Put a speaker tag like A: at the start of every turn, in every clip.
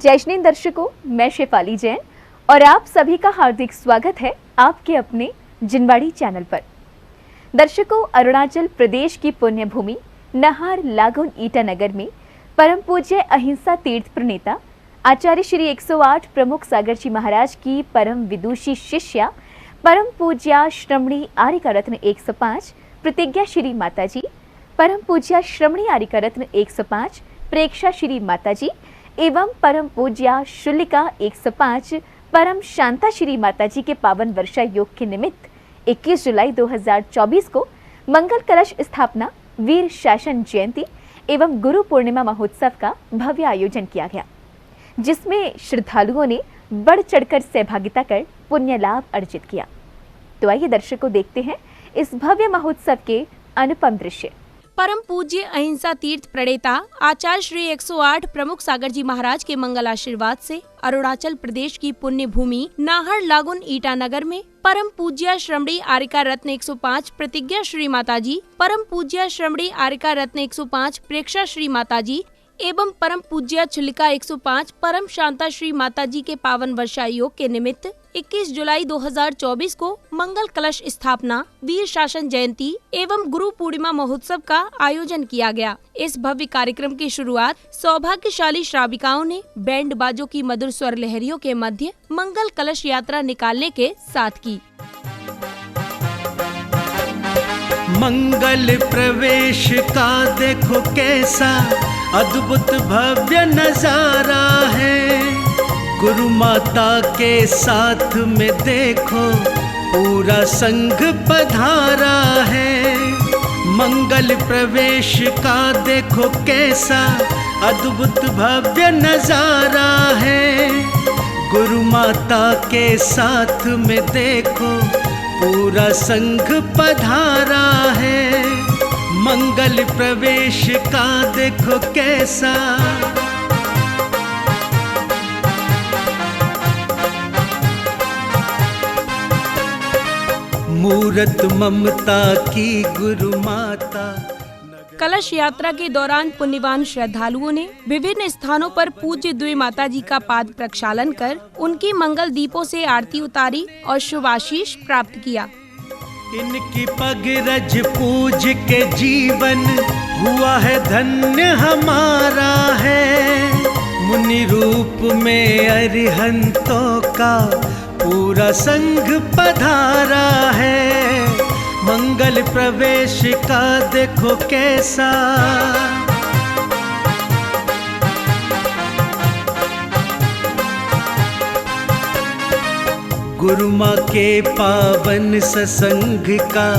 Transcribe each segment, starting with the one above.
A: जय श्री दर्शकों, मैं शेफाली जैन और आप सभी का हार्दिक स्वागत है आपके अपने जिनवाड़ी चैनल पर। दर्शकों, अरुणाचल प्रदेश की पुण्य भूमि नाहर लागोन ईटानगर में परम पूज्य अहिंसा तीर्थ प्रणेता आचार्य श्री 108 प्रमुख सागर जी महाराज की परम विदुषी शिष्या परम पूज्या श्रमणी आर्यका रत्न 105 प्रतिज्ञा श्री माताजी, परम पूज्या श्रमणी आर्यका रत्न 105 प्रेक्षा श्री माताजी एवं परम पूज्या शुल्लिका 105 परम शांता श्री माताजी के पावन वर्षा योग के निमित्त 21 जुलाई 2024 को मंगल कलश स्थापना, वीर शासन जयंती एवं गुरु पूर्णिमा महोत्सव का भव्य आयोजन किया गया, जिसमें श्रद्धालुओं ने बढ़ चढ़कर सहभागिता कर पुण्य लाभ अर्जित किया। तो आइए दर्शकों, देखते हैं इस भव्य महोत्सव के अनुपम दृश्य।
B: परम पूज्य अहिंसा तीर्थ प्रणेता आचार्य श्री 108 प्रमुख सागर जी महाराज के मंगल आशीर्वाद से अरुणाचल प्रदेश की पुण्य भूमि नाहर लागोन ईटानगर में परम पूज्य श्रमणी आर्यका रत्न 105 प्रतिज्ञा श्री माताजी, परम पूज्य श्रमणी आर्यका रत्न 105 प्रेक्षा श्री माताजी एवं परम पूज्य शुल्लिका 105 परम शांता श्री माताजी के पावन वर्षा योग के निमित्त 21 जुलाई 2024 को मंगल कलश स्थापना, वीर शासन जयंती एवं गुरु पूर्णिमा महोत्सव का आयोजन किया गया। इस भव्य कार्यक्रम की शुरुआत सौभाग्यशाली श्राविकाओं ने बैंड बाजों की मधुर स्वर लहरियों के मध्य मंगल कलश यात्रा निकालने के साथ की।
C: मंगल प्रवेश का देखो कैसा अद्भुत भव्य नजारा है, गुरु माता के साथ में देखो पूरा संघ पधारा है। मंगल प्रवेश का देखो कैसा अद्भुत भव्य नजारा है, गुरु माता के साथ में देखो पूरा संघ पधारा है। मंगल प्रवेश का देखो कैसा मूरत ममता की गुरु माता।
B: कलश यात्रा के दौरान पुण्यवान श्रद्धालुओं ने विभिन्न स्थानों पर पूज्य द्वि माताजी का पाद प्रक्षालन कर उनकी मंगल दीपों से आरती उतारी और शुभ आशीष प्राप्त किया।
C: इनकी पग रज पूज के जीवन हुआ है धन्य हमारा है, मुनि रूप में अरिहंतों का पूरा संघ पधारा है। मंगल प्रवेश का देखो कैसा गुरु माँ के पावन सत्संग का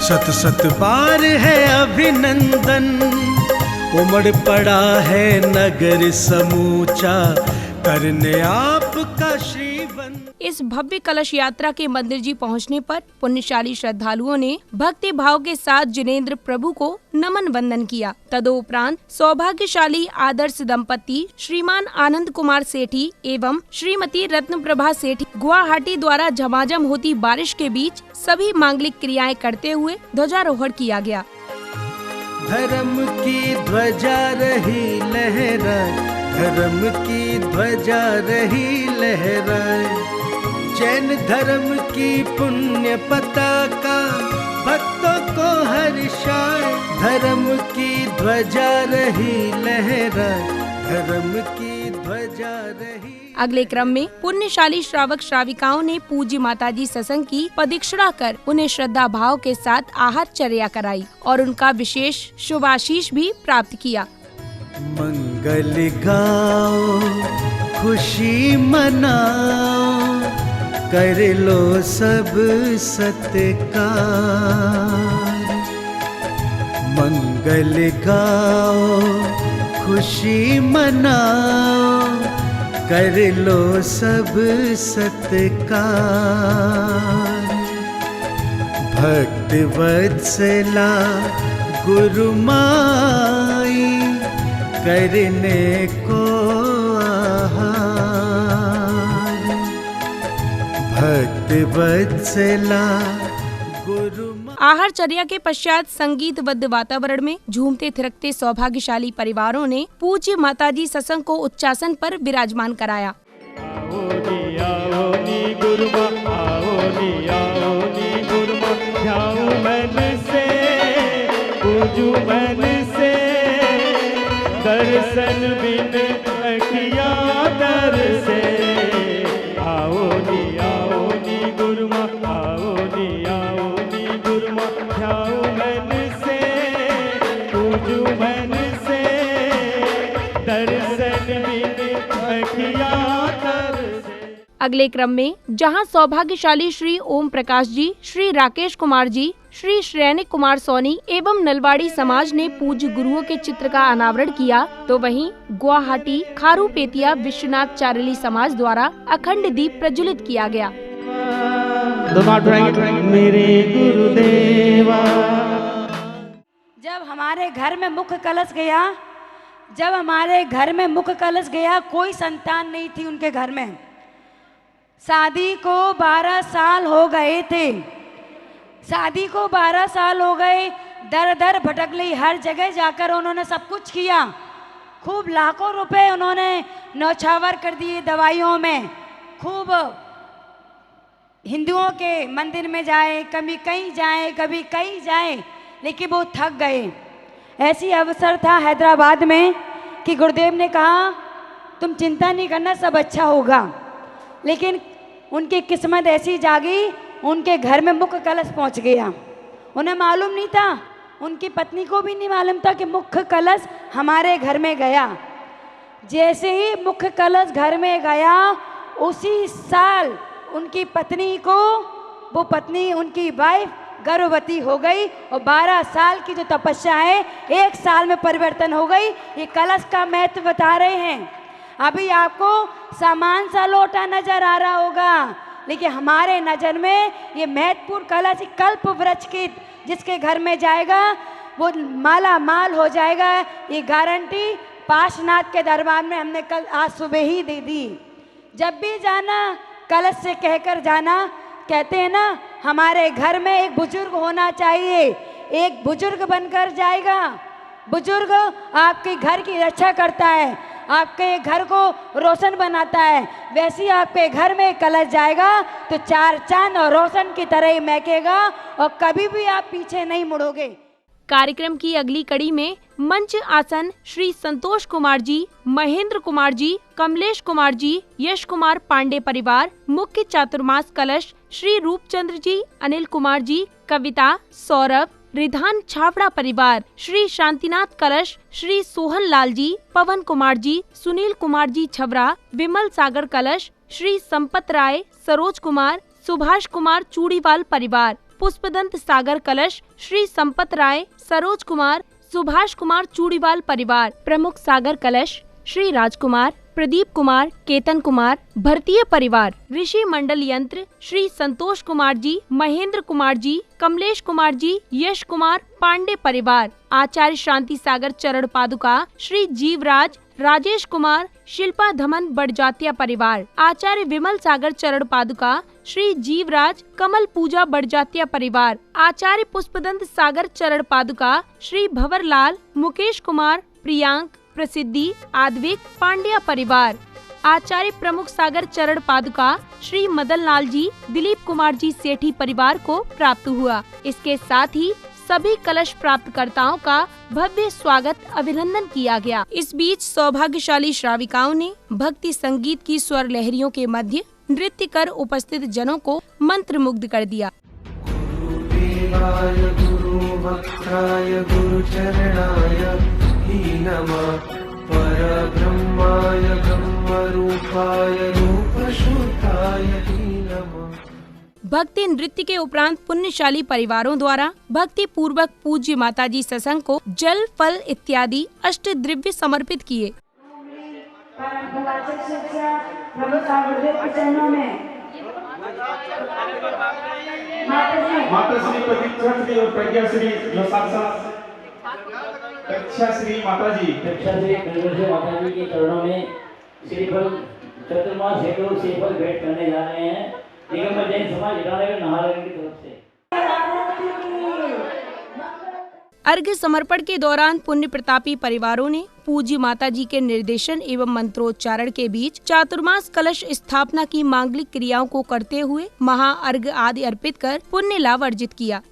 C: सत सत बार है अभिनंदन। उमड़ पड़ा है नगर समूचा करने आपका श्रीवन।
B: इस भव्य कलश यात्रा के मंदिर जी पहुंचने पर पुण्यशाली श्रद्धालुओं ने भक्ति भाव के साथ जिनेंद्र प्रभु को नमन वंदन किया। तदोपरांत सौभाग्यशाली आदर्श दंपति श्रीमान आनंद कुमार सेठी एवं श्रीमती रत्न प्रभा सेठी गुवाहाटी द्वारा झमाझम होती बारिश के बीच सभी मांगलिक क्रियाएं करते हुए ध्वजारोहण किया गया।
C: धर्म की ध्वजा रही लहराए, धर्म की ध्वजा रही लहराए, जैन धर्म की पुण्य पताका भक्तों को हर्षाए। धर्म की ध्वजा रही लहराए, धर्म की ध्वजा रही।
B: अगले क्रम में पुण्यशाली श्रावक श्राविकाओं ने पूज्य माताजी सत्संग की प्रदक्षिणा कर उन्हें श्रद्धा भाव के साथ आहारचर्या कराई और उनका विशेष शुभाशीष भी प्राप्त किया।
C: मंगल गाओ, खुशी मनाओ, कर लो सब सत्कार। मंगल गाओ, खुशी मनाओ, कर लो सब सत्कार। भक्त वत्सला गुरु माई करने को आहार। भक्त वत्सला गुरु
B: आहारचर्या के पश्चात संगीतबद्ध वातावरण में झूमते थिरकते सौभाग्यशाली परिवारों ने पूज्य माताजी सत्संग को उच्चासन पर विराजमान कराया।
D: दर्शन बिन अखिया दर से आओ नी गुरुमा आओ नी गुरुमा ध्याओ मन से पूजू मन से दर्शन बिन अखिया दर से।
B: अगले क्रम में जहां सौभाग्यशाली श्री ओम प्रकाश जी, श्री राकेश कुमार जी, श्री श्रेयनिक कुमार सोनी एवं नलवाड़ी समाज ने पूज्य गुरुओं के चित्र का अनावरण किया, तो वहीं गुवाहाटी खारूपेतिया विश्वनाथ चारली समाज द्वारा अखंड दीप प्रज्वलित किया गया।
D: मेरे गुरुदेवा।
E: जब हमारे घर में मुख्य कलश गया, कोई संतान नहीं थी उनके घर में। शादी को 12 साल हो गए थे। दर दर भटक ली, हर जगह जाकर उन्होंने सब कुछ किया। खूब लाखों रुपए उन्होंने न्यौछावर कर दिए दवाइयों में। खूब हिंदुओं के मंदिर में जाए, कभी कहीं जाए, लेकिन वो थक गए। ऐसी अवसर था हैदराबाद में कि गुरुदेव ने कहा तुम चिंता नहीं करना, सब अच्छा होगा। लेकिन उनकी किस्मत ऐसी जागी, उनके घर में मुख्य कलश पहुंच गया। उन्हें मालूम नहीं था, उनकी पत्नी को भी नहीं मालूम था कि मुख्य कलश हमारे घर में गया। जैसे ही मुख्य कलश घर में गया, उसी साल उनकी पत्नी उनकी वाइफ गर्भवती हो गई और 12 साल की जो तपस्या है 1 साल में परिवर्तन हो गई। ये कलश का महत्व बता रहे हैं। अभी आपको सामान सा लोटा नजर आ रहा होगा, लेकिन हमारे नज़र में ये महत्वपूर्ण कलश कल्प वृक्ष की जिसके घर में जाएगा वो माला माल हो जाएगा। ये गारंटी पाशनाथ के दरबार में हमने कल आज सुबह ही दे दी। जब भी जाना कलश से कहकर जाना। कहते हैं ना, हमारे घर में एक बुजुर्ग होना चाहिए, एक बुजुर्ग बनकर जाएगा। बुजुर्ग आपके घर की रक्षा करता है, आपके घर को रोशन बनाता है। वैसे ही आपके घर में कलश जाएगा तो 4 चांद और रोशन की तरह ही महकेगा और कभी भी आप पीछे नहीं मुड़ोगे।
B: कार्यक्रम की अगली कड़ी में मंच आसन श्री संतोष कुमार जी, महेंद्र कुमार जी, कमलेश कुमार जी, यश कुमार पांडे परिवार, मुख्य चातुर्मास कलश श्री रूपचंद्र जी, अनिल कुमार जी, कविता, सौरभ, रिधान छावड़ा परिवार, श्री शांतिनाथ कलश श्री सोहन लाल जी, पवन कुमार जी, सुनील कुमार जी छबरा, विमल सागर कलश श्री संपत राय, सरोज कुमार, सुभाष कुमार चूड़ीवाल परिवार, पुष्पदंत सागर कलश श्री संपत राय, सरोज कुमार, सुभाष कुमार चूड़ीवाल परिवार, प्रमुख सागर कलश श्री राजकुमार, प्रदीप कुमार, केतन कुमार, भरतीय परिवार, ऋषि मंडल यंत्र श्री संतोष कुमार जी, महेंद्र कुमार जी, कमलेश कुमार जी, यश कुमार पांडे परिवार, आचार्य शांति सागर चरण पादुका श्री जीवराज, राजेश कुमार, शिल्पा धमन बड़जातिया परिवार, आचार्य विमल सागर चरण पादुका श्री जीवराज, कमल पूजा बड़जातिया परिवार, आचार्य पुष्पदंत सागर चरण पादुका श्री भंवरलाल, मुकेश कुमार, प्रियांक, प्रसिद्धि, आद्विक पांड्या परिवार, आचार्य प्रमुख सागर चरण पादुका श्री मदन लाल जी, दिलीप कुमार जी सेठी परिवार को प्राप्त हुआ। इसके साथ ही सभी कलश प्राप्तकर्ताओं का भव्य स्वागत अभिनंदन किया गया। इस बीच सौभाग्यशाली श्राविकाओं ने भक्ति संगीत की स्वर लहरियों के मध्य नृत्य कर उपस्थित जनों को मंत्र मुग्ध कर दिया।
C: परब्रह्माय ब्रह्मरूपाय रूपशुद्धाय नमः।
B: भक्ति नृत्य के उपरांत पुण्यशाली परिवारों द्वारा भक्ति पूर्वक पूज्य माताजी सत्संग को जल, फल इत्यादि अष्ट द्रव्य समर्पित किए।
F: माताश्री प्रतीक्षाश्री और प्रज्ञाश्री जो साक्षात प्रक्षाश्री माताजी
G: माताजी के चरणों में श्रीफल चतुर्मास हेतु श्रीफल भेंट करने जा रहे हैं। निगम जैन समाज ईटानगर नाहरगढ़ की तरफ से।
B: अर्घ्य समर्पण के दौरान पुण्य प्रतापी परिवारों ने पूज्य माता जी के निर्देशन एवं मंत्रोच्चारण के बीच चातुर्मास कलश स्थापना की मांगलिक क्रियाओं को करते हुए महाअर्घ्य आदि अर्पित कर पुण्य लाभ अर्जित किया।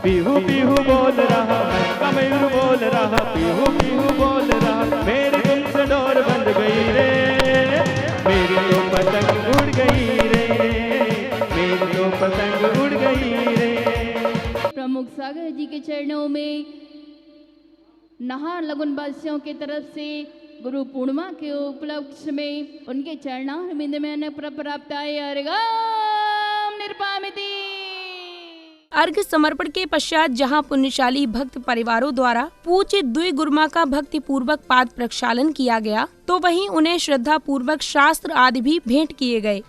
D: पीहू पीहू बोल रहा कमयूर बोल रहा, पीहू पीहू बोल रहा, मेरे गुम से डोर बंध गई रे, मेरी तो पतंग उड़ गई रे, मेरी तो पतंग उड़ गई रे।
H: प्रमुख सागर जी के चरणों में नहार लगुन वासियों की तरफ से गुरु पूर्णिमा के उपलक्ष्य में उनके चरणारविंद में अन्न प्राप्त आए। अर्घम निर्पामिति।
B: अर्घ्य समर्पण के पश्चात जहां पुण्यशाली भक्त परिवारों द्वारा पूज्य द्वि गुरुमा का भक्ति पूर्वक पाद प्रक्षालन किया गया, तो वहीं उन्हें श्रद्धा पूर्वक शास्त्र आदि भी भेंट किए गए।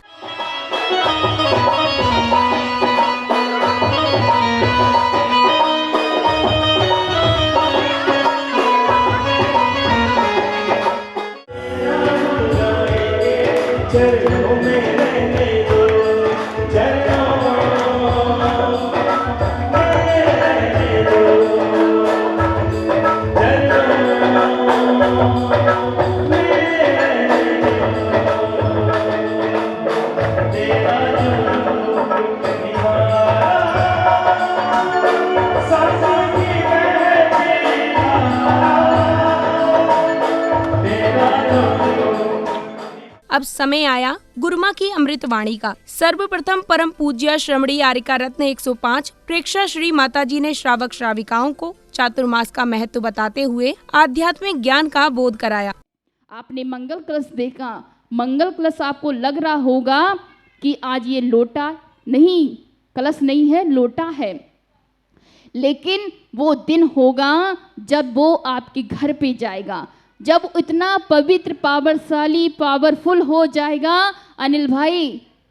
B: अब समय आया गुरुमा की अमृतवाणी का। सर्वप्रथम परम पूज्य श्रमणी आर्यिका रत्न 105 प्रेक्षा श्री माता जी ने श्रावक श्राविकाओं को चातुर्मास का महत्व बताते हुए आध्यात्मिक ज्ञान का बोध कराया।
H: आपने मंगल कलश देखा, मंगल कलश आपको लग रहा होगा कि आज ये लोटा नहीं, कलश नहीं है, लोटा है, लेकिन वो दिन होगा जब वो आपके घर पे जाएगा, जब इतना पवित्र पावरशाली पावरफुल हो जाएगा। अनिल भाई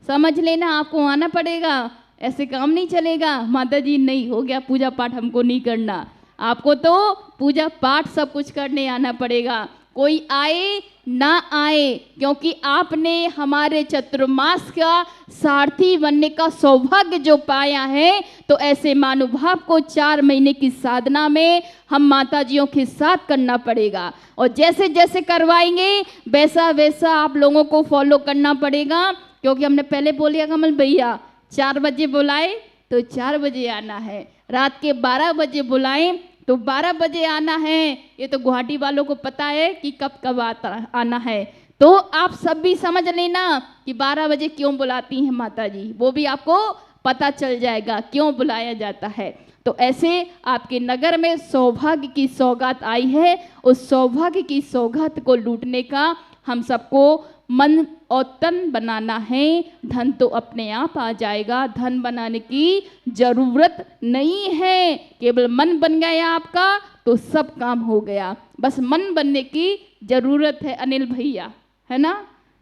H: समझ लेना, आपको आना पड़ेगा, ऐसे काम नहीं चलेगा। माता जी नहीं हो गया पूजा पाठ हमको नहीं करना, आपको तो पूजा पाठ सब कुछ करने आना पड़ेगा। कोई आए ना आए, क्योंकि आपने हमारे चतुर्मास का सारथी बनने का सौभाग्य जो पाया है, तो ऐसे महानुभाव को 4 महीने की साधना में हम माताजियों के साथ करना पड़ेगा, और जैसे जैसे करवाएंगे वैसा वैसा आप लोगों को फॉलो करना पड़ेगा। क्योंकि हमने पहले बोलिया कमल भैया 4 बजे बुलाए तो 4 बजे आना है, रात के 12 बजे बुलाएं तो 12 बजे आना है। ये तो गुवाहाटी वालों को पता है कि कब कब आना है, तो आप सब भी समझ लेना कि 12 बजे क्यों बुलाती हैं माता जी, वो भी आपको पता चल जाएगा क्यों बुलाया जाता है। तो ऐसे आपके नगर में सौभाग्य की सौगात आई है, उस सौभाग्य की सौगात को लूटने का हम सबको मन और तन बनाना है। धन तो अपने आप आ जाएगा, धन बनाने की जरूरत नहीं है, केवल मन बन गया आपका तो सब काम हो गया। बस मन बनने की जरूरत है अनिल भैया, है ना,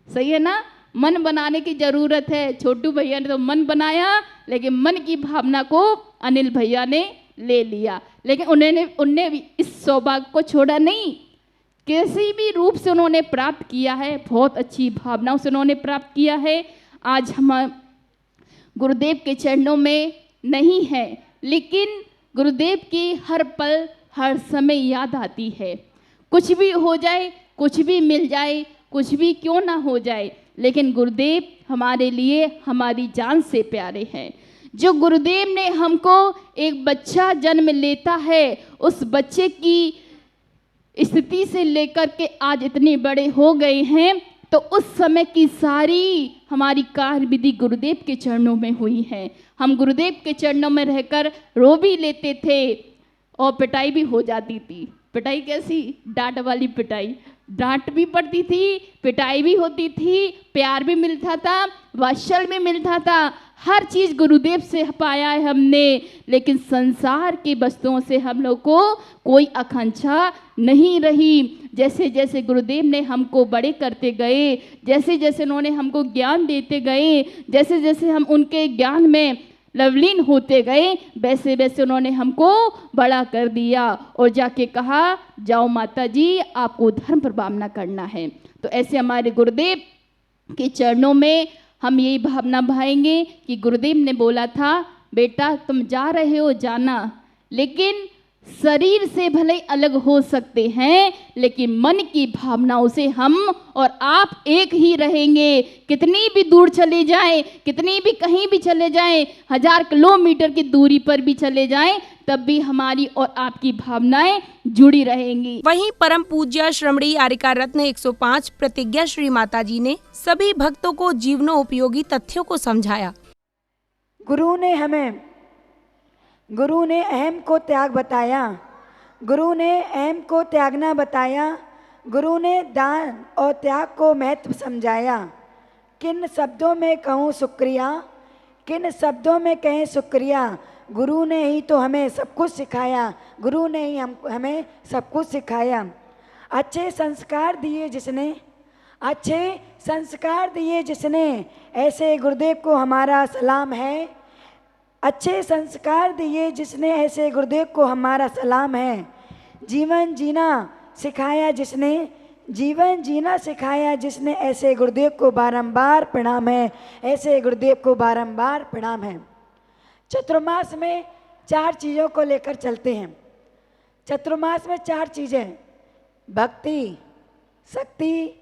H: सही है ना, मन बनाने की जरूरत है। छोटू भैया ने तो मन बनाया, लेकिन मन की भावना को अनिल भैया ने ले लिया, लेकिन उन्होंने भी इस सौभाग्य को छोड़ा नहीं, किसी भी रूप से उन्होंने प्राप्त किया है, बहुत अच्छी भावनाओं से उन्होंने प्राप्त किया है। आज हम गुरुदेव के चरणों में नहीं है, लेकिन गुरुदेव की हर पल हर समय याद आती है। कुछ भी हो जाए, कुछ भी मिल जाए, कुछ भी क्यों ना हो जाए, लेकिन गुरुदेव हमारे लिए हमारी जान से प्यारे हैं। जो गुरुदेव ने हमको एक बच्चा जन्म लेता है, उस बच्चे की स्थिति से लेकर के आज इतने बड़े हो गए हैं, तो उस समय की सारी हमारी कार्य विधि गुरुदेव के चरणों में हुई है। हम गुरुदेव के चरणों में रहकर रो भी लेते थे और पिटाई भी हो जाती थी। पिटाई कैसी? डांट वाली पिटाई। डांट भी पड़ती थी, पिटाई भी होती थी, प्यार भी मिलता था, वात्सल भी मिलता था। हर चीज़ गुरुदेव से पाया है हमने, लेकिन संसार की वस्तुओं से हम लोग को कोई आकांक्षा नहीं रही। जैसे जैसे गुरुदेव ने हमको बड़े करते गए, जैसे जैसे उन्होंने हमको ज्ञान देते गए, जैसे जैसे हम उनके ज्ञान में लवलीन होते गए, वैसे वैसे उन्होंने हमको बड़ा कर दिया और जाके कहा, जाओ माता जी, आपको धर्म प्रभावना करना है। तो ऐसे हमारे गुरुदेव के चरणों में हम यही भावना भाएंगे कि गुरुदेव ने बोला था, बेटा तुम जा रहे हो जाना, लेकिन शरीर से भले अलग हो सकते हैं, लेकिन मन की भावनाओं से हम और आप एक ही रहेंगे। कितनी भी दूर चले जाएं, कितनी भी कहीं भी चले जाएं, 1000 किलोमीटर की दूरी पर भी चले जाएं, तब भी हमारी और आपकी भावनाएं जुड़ी रहेंगी।
B: वहीं परम पूज्य श्रमणी आर्यिका रत्न 105 प्रतिज्ञा श्री माता जी ने सभी भक्तों को जीवनोपयोगी तथ्यों को समझाया।
E: गुरु ने अहम को त्याग बताया, गुरु ने अहम को त्यागना बताया, गुरु ने दान और त्याग को महत्व समझाया। किन शब्दों में कहूँ शुक्रिया, किन शब्दों में कहें शुक्रिया, गुरु ने ही तो हमें सब कुछ सिखाया, गुरु ने ही हमें सब कुछ सिखाया। अच्छे संस्कार दिए जिसने, अच्छे संस्कार दिए जिसने, ऐसे गुरुदेव को हमारा सलाम है। अच्छे संस्कार दिए जिसने, ऐसे गुरुदेव को हमारा सलाम है। जीवन जीना सिखाया जिसने, जीवन जीना सिखाया जिसने, ऐसे गुरुदेव को बारंबार प्रणाम है, ऐसे गुरुदेव को बारंबार प्रणाम है। चतुर्मास में 4 चीज़ों को लेकर चलते हैं। चतुर्मास में 4 चीज़ें, भक्ति, शक्ति,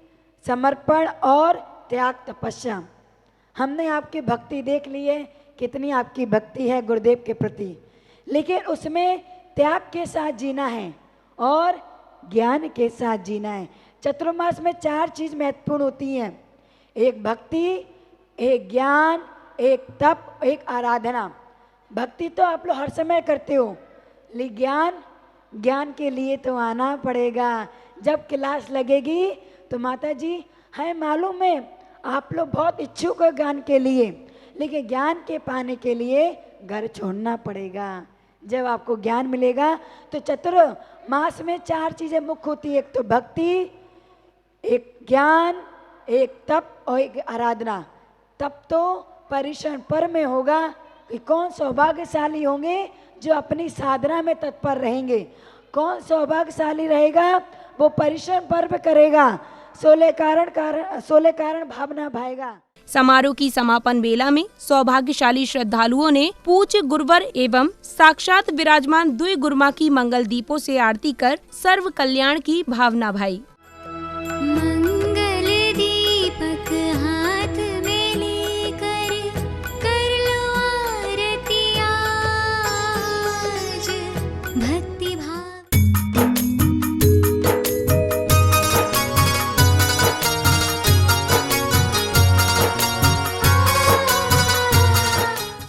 E: समर्पण और त्याग तपस्या। हमने आपकी भक्ति देख ली है, कितनी आपकी भक्ति है गुरुदेव के प्रति, लेकिन उसमें त्याग के साथ जीना है और ज्ञान के साथ जीना है। चतुर्मास में 4 चीज़ महत्वपूर्ण होती हैं, एक भक्ति, एक ज्ञान, एक तप, एक आराधना। भक्ति तो आप लोग हर समय करते हो, लेकिन ज्ञान के लिए तो आना पड़ेगा। जब क्लास लगेगी तो माता जी हमें मालूम है आप लोग बहुत इच्छुक हो ज्ञान के लिए, लेकिन ज्ञान के पाने के लिए घर छोड़ना पड़ेगा। जब आपको ज्ञान मिलेगा तो चतुर्मास में 4 चीज़ें मुख्य होती है, एक तो भक्ति, एक ज्ञान, एक तप और एक आराधना। तप तो परिश्रम पर में होगा कि कौन सौभाग्यशाली होंगे जो अपनी साधना में तत्पर रहेंगे। कौन सौभाग्यशाली रहेगा वो परिश्रम पर्व करेगा, 16 कारण भावना भाएगा।
B: समारोह की समापन बेला में सौभाग्यशाली श्रद्धालुओं ने पूज्य गुरुवर एवं साक्षात विराजमान दुई गुरुमा की मंगल दीपों से आरती कर सर्व कल्याण की भावना भाई।